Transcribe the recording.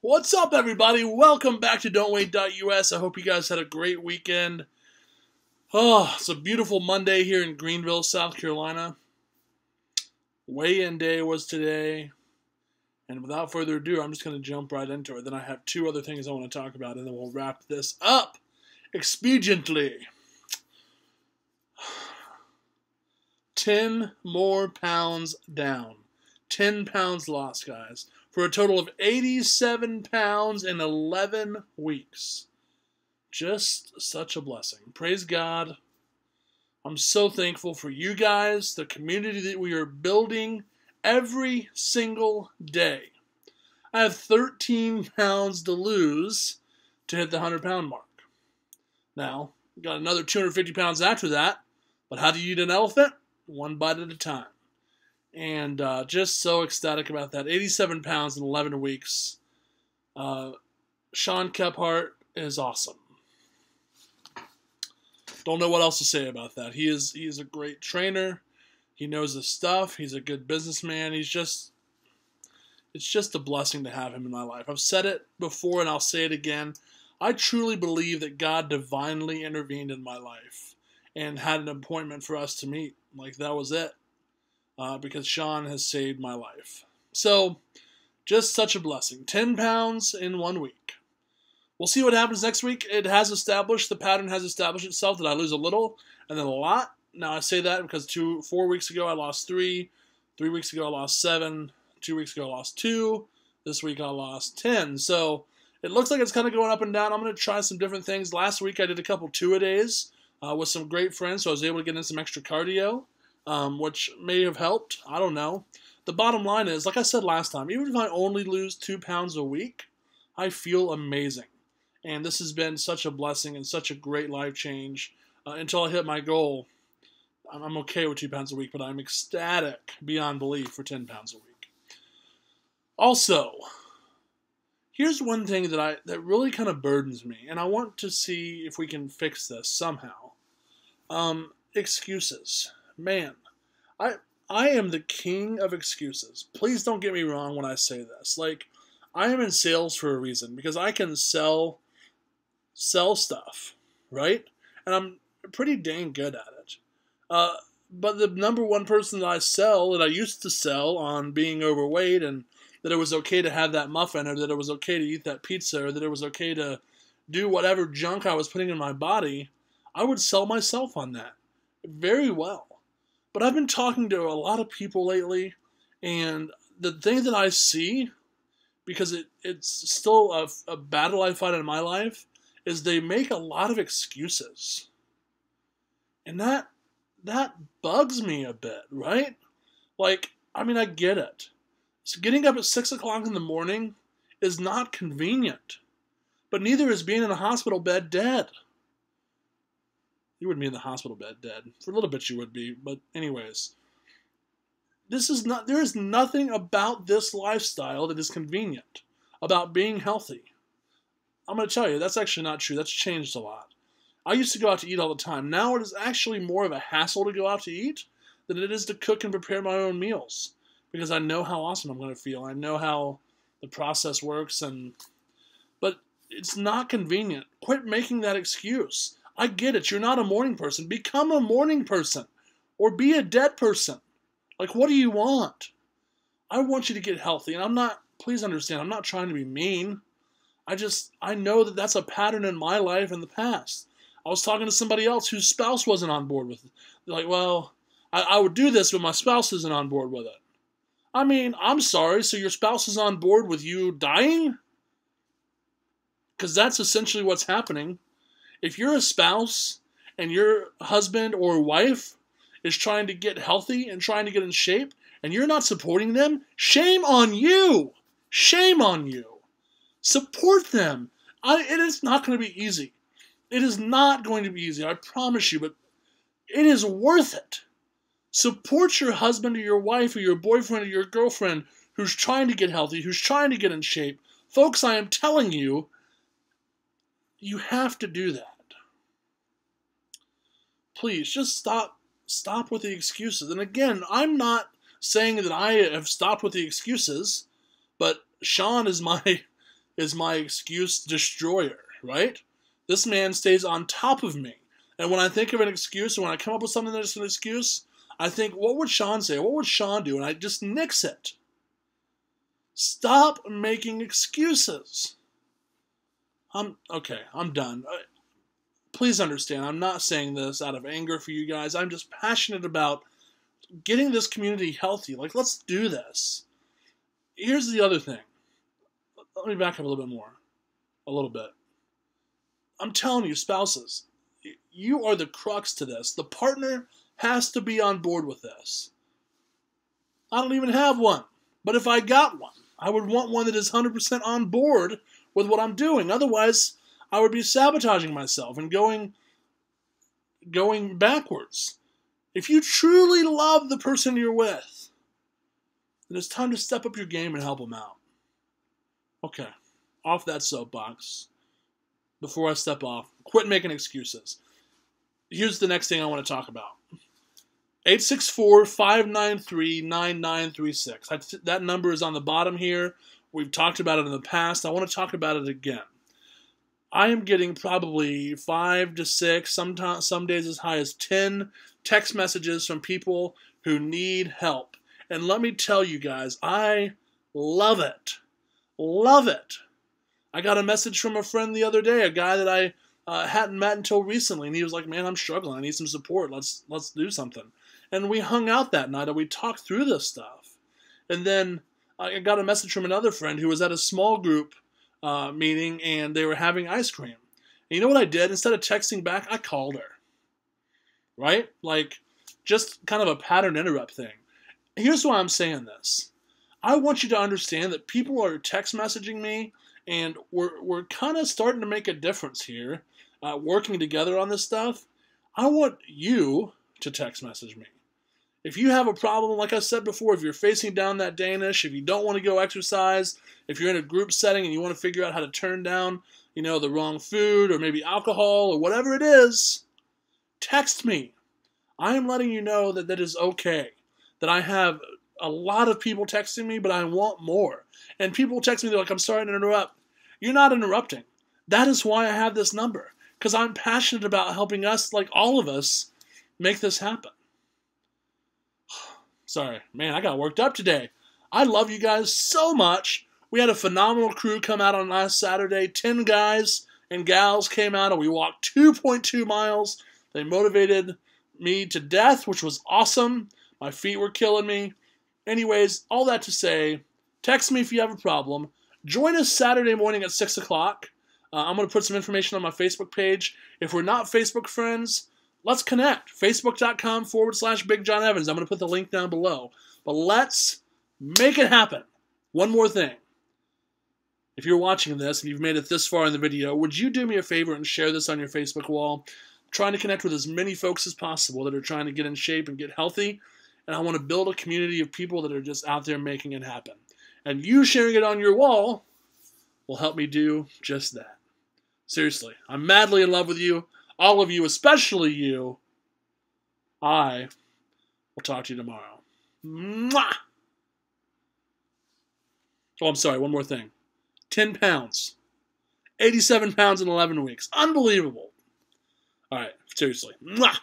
What's up, everybody? Welcome back to DontWeight.us. I hope you guys had a great weekend. Oh, it's a beautiful Monday here in Greenville, South Carolina. Weigh-in day was today. And without further ado, I'm just going to jump right into it. Then I have two other things I want to talk about, and then we'll wrap this up expediently. 10 more pounds down. 10 pounds lost, guys. For a total of 87 pounds in 11 weeks. Just such a blessing. Praise God. I'm so thankful for you guys, the community that we are building every single day. I have 13 pounds to lose to hit the 100-pound mark. Now, got another 250 pounds after that, but how do you eat an elephant? One bite at a time. And just so ecstatic about that. 87 pounds in 11 weeks. Sean Kephart is awesome. Don't know what else to say about that. He is a great trainer. He knows his stuff. He's a good businessman. It's just a blessing to have him in my life. I've said it before and I'll say it again. I truly believe that God divinely intervened in my life and had an appointment for us to meet. Like, that was it. Because Sean has saved my life. So, just such a blessing. 10 pounds in 1 week. We'll see what happens next week. The pattern has established itself that I lose a little and then a lot. Now, I say that because 4 weeks ago I lost 3. 3 weeks ago I lost 7. 2 weeks ago I lost 2. This week I lost 10. So, it looks like it's kind of going up and down. I'm going to try some different things. Last week I did a couple 2-a-days with some great friends, so I was able to get in some extra cardio. Which may have helped. I don't know. The bottom line is, like I said last time, even if I only lose 2 pounds a week, I feel amazing. And this has been such a blessing and such a great life change. Until I hit my goal, I'm okay with 2 pounds a week, but I'm ecstatic beyond belief for 10 pounds a week. Also, here's one thing that really kind of burdens me, and I want to see if we can fix this somehow. Excuses. Man, I am the king of excuses. Please don't get me wrong when I say this. Like, I am in sales for a reason, because I can sell stuff, right? And I'm pretty dang good at it. But the number one person that I used to sell on being overweight, and that it was okay to have that muffin, or that it was okay to eat that pizza, or that it was okay to do whatever junk I was putting in my body, I would sell myself on that very well. But I've been talking to a lot of people lately, and the thing that I see, because it's still a battle I fight in my life, is they make a lot of excuses. And that bugs me a bit, right? Like, I mean, I get it. So getting up at 6 o'clock in the morning is not convenient. But neither is being in a hospital bed dead. You wouldn't be in the hospital bed dead. For a little bit you would be, but anyways. There is nothing about this lifestyle that is convenient about being healthy. I'm going to tell you, that's actually not true. That's changed a lot. I used to go out to eat all the time. Now it is actually more of a hassle to go out to eat than it is to cook and prepare my own meals. Because I know how awesome I'm going to feel. I know how the process works, but it's not convenient. Quit making that excuse. I get it. You're not a morning person. Become a morning person. Or be a dead person. Like, what do you want? I want you to get healthy. And please understand, I'm not trying to be mean. I know that that's a pattern in my life in the past. I was talking to somebody else whose spouse wasn't on board with it. They're like, well, I would do this, but my spouse isn't on board with it. I mean, I'm sorry, so your spouse is on board with you dying? Because that's essentially what's happening. If you're a spouse and your husband or wife is trying to get healthy and trying to get in shape and you're not supporting them, shame on you. Shame on you. Support them. It is not going to be easy. It is not going to be easy, I promise you, but it is worth it. Support your husband or your wife or your boyfriend or your girlfriend who's trying to get healthy, who's trying to get in shape. Folks, I am telling you, you have to do that. Please, just stop with the excuses. And again, I'm not saying that I have stopped with the excuses, but Sean is my is my excuse destroyer, right? This man stays on top of me. And when I think of an excuse, or when I come up with something that's an excuse, I think, what would Sean say? What would Sean do? And I just nix it. Stop making excuses. I'm done. Please understand, I'm not saying this out of anger for you guys. I'm just passionate about getting this community healthy. Like, let's do this. Here's the other thing. Let me back up a little bit more. A little bit. I'm telling you, spouses, you are the crux to this. The partner has to be on board with this. I don't even have one. But if I got one, I would want one that is 100% on board with what I'm doing. Otherwise, I would be sabotaging myself and going backwards. If you truly love the person you're with, then it's time to step up your game and help them out. Okay, off that soapbox. Before I step off, quit making excuses. Here's the next thing I want to talk about. 864-593-9936. That number is on the bottom here. We've talked about it in the past. I want to talk about it again. I am getting probably 5 to 6, sometimes some days as high as 10 text messages from people who need help. And let me tell you guys, I love it. Love it. I got a message from a friend the other day, a guy that I hadn't met until recently, and he was like, man, I'm struggling. I need some support. Let's do something. And we hung out that night, and we talked through this stuff. And then I got a message from another friend who was at a small group meeting, and they were having ice cream. And you know what I did? Instead of texting back, I called her. Right? Like, just kind of a pattern interrupt thing. Here's why I'm saying this. I want you to understand that people are text messaging me, and we're kind of starting to make a difference here, working together on this stuff. I want you to text message me. If you have a problem, like I said before, if you're facing down that Danish, if you don't want to go exercise, if you're in a group setting and you want to figure out how to turn down, the wrong food or maybe alcohol or whatever it is, text me. I am letting you know that that is okay. That I have a lot of people texting me, but I want more. And people text me, they're like, I'm sorry to interrupt. You're not interrupting. That is why I have this number. Because I'm passionate about helping us, like all of us, make this happen. Sorry, man, I got worked up today. I love you guys so much. We had a phenomenal crew come out on last Saturday. 10 guys and gals came out and we walked 2.2 miles. They motivated me to death, which was awesome. My feet were killing me. Anyways, all that to say, text me if you have a problem. Join us Saturday morning at 6 o'clock. I'm going to put some information on my Facebook page. If we're not Facebook friends, let's connect. Facebook.com/BigJohnEvans. I'm going to put the link down below. But let's make it happen. One more thing. If you're watching this and you've made it this far in the video, would you do me a favor and share this on your Facebook wall? I'm trying to connect with as many folks as possible that are trying to get in shape and get healthy. And I want to build a community of people that are just out there making it happen. And you sharing it on your wall will help me do just that. Seriously, I'm madly in love with you. All of you, especially you. I will talk to you tomorrow. Mwah! Oh, I'm sorry, one more thing. 10 pounds. 87 pounds in 11 weeks. Unbelievable. All right, seriously. Mwah!